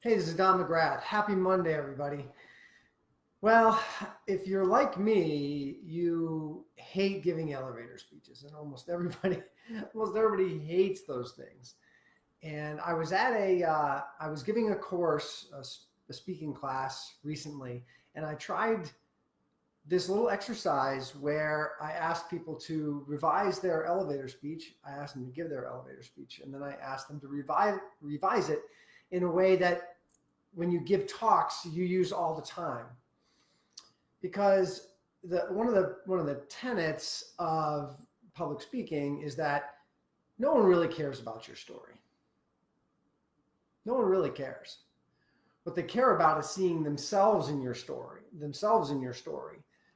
Hey, this is Don McGrath. Happy Monday, everybody. Well, if you're like me, you hate giving elevator speeches, and almost everybody, almost everybody hates those things. And I was giving a course, a speaking class recently, and I tried this little exercise where I asked people to revise their elevator speech. I asked them to give their elevator speech, and then I asked them to revise it in a way that when you give talks, you use all the time. Because one of the tenets of public speaking is that no one really cares about your story. No one really cares. What they care about is seeing themselves in your story.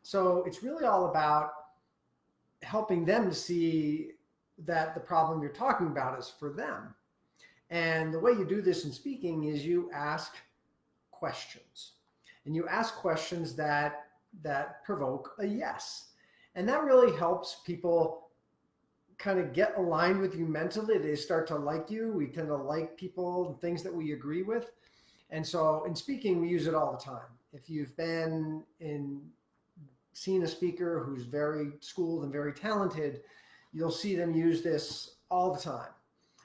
So it's really all about helping them to see that the problem you're talking about is for them. And the way you do this in speaking is you ask questions. And you ask questions that provoke a yes. And that really helps people kind of get aligned with you mentally. They start to like you. We tend to like people and things that we agree with. And so in speaking, we use it all the time. If you've seen a speaker who's very schooled and very talented, you'll see them use this all the time.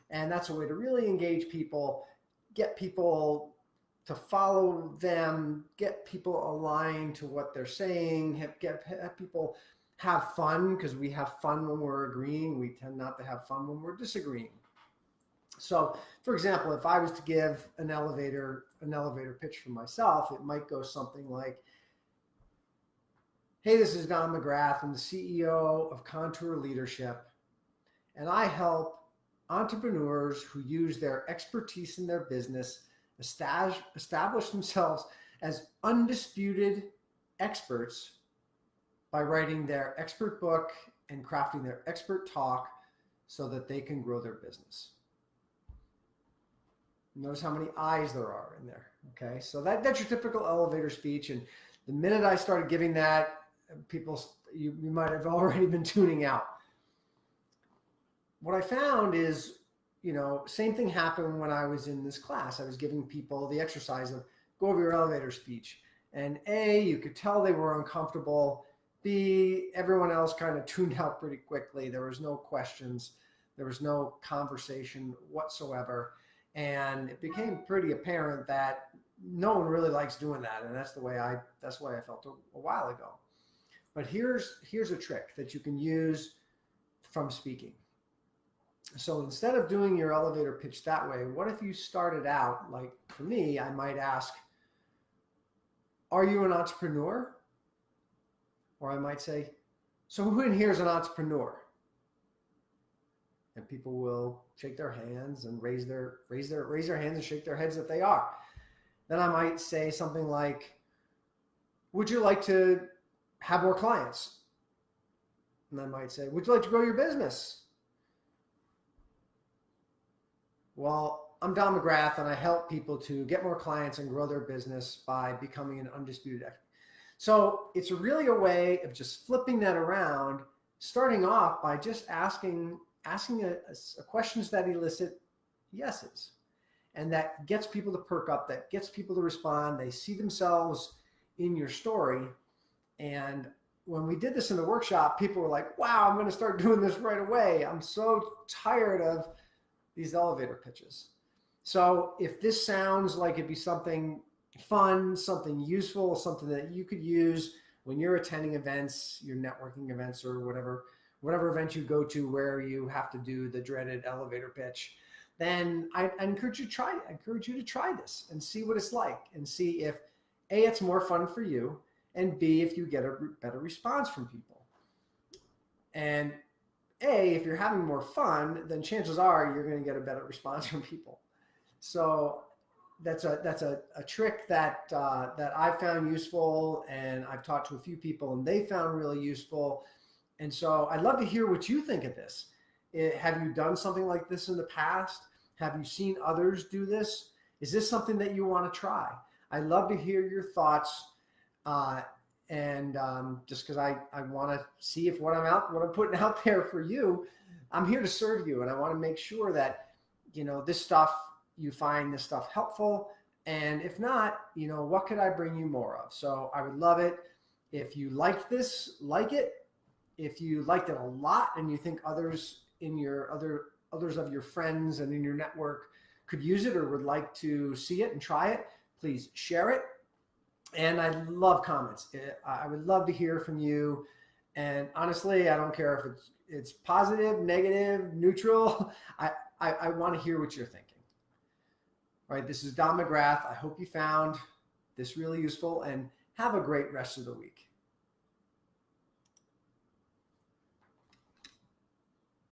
And that's a way to really engage people, get people to follow them, get people aligned to what they're saying, have people have fun, because we have fun when we're agreeing. We tend not to have fun when we're disagreeing. So, for example, if I was to give an elevator pitch for myself, it might go something like, hey, this is Don McGrath. I'm the CEO of Contour Leadership, and I help entrepreneurs who use their expertise in their business establish themselves as undisputed experts by writing their expert book and crafting their expert talk so that they can grow their business. Notice how many I's there are in there. Okay, so that's your typical elevator speech. And the minute I started giving that, you might have already been tuning out. What I found is, same thing happened when I was in this class. I was giving people the exercise of go over your elevator speech. And A, you could tell they were uncomfortable. B, everyone else kind of tuned out pretty quickly. There was no questions. There was no conversation whatsoever. And it became pretty apparent that no one really likes doing that. And that's the way I felt a while ago. But here's a trick that you can use from speaking. So instead of doing your elevator pitch that way, what if you started out, like for me, I might ask, are you an entrepreneur? Or I might say, so who in here is an entrepreneur? And people will shake their hands and raise their hands and shake their heads that they are. Then I might say something like, would you like to have more clients? And I might say, would you like to grow your business? Well, I'm Don McGrath, and I help people to get more clients and grow their business by becoming an undisputed expert. So it's really a way of just flipping that around, starting off by just asking questions that elicit yeses. And that gets people to perk up, that gets people to respond. They see themselves in your story. And when we did this in the workshop, people were like, wow, I'm going to start doing this right away. I'm so tired of these elevator pitches. So if this sounds like it'd be something fun, something useful, something that you could use when you're attending events, your networking events, or whatever event you go to where you have to do the dreaded elevator pitch, then I encourage you to try it. I encourage you to try this and see what it's like, and see if A, it's more fun for you, and B, if you get a better response from people. And A, if you're having more fun, then chances are you're going to get a better response from people. So that's a trick that I found useful, and I've talked to a few people and they found really useful. And so I'd love to hear what you think of this. Have you done something like this in the past? Have you seen others do this? Is this something that you want to try? I'd love to hear your thoughts. Just because I want to see if what I'm putting out there for you, I'm here to serve you. And I want to make sure that, this stuff, you find this stuff helpful, And if not, what could I bring you more of? So I would love it. If you liked this, like it. If you liked it a lot and you think others of your friends and in your network could use it or would like to see it and try it, please share it. And I love comments. I would love to hear from you. And honestly, I don't care if it's positive, negative, neutral. I want to hear what you're thinking. All right, this is Don McGrath. I hope you found this really useful, and have a great rest of the week.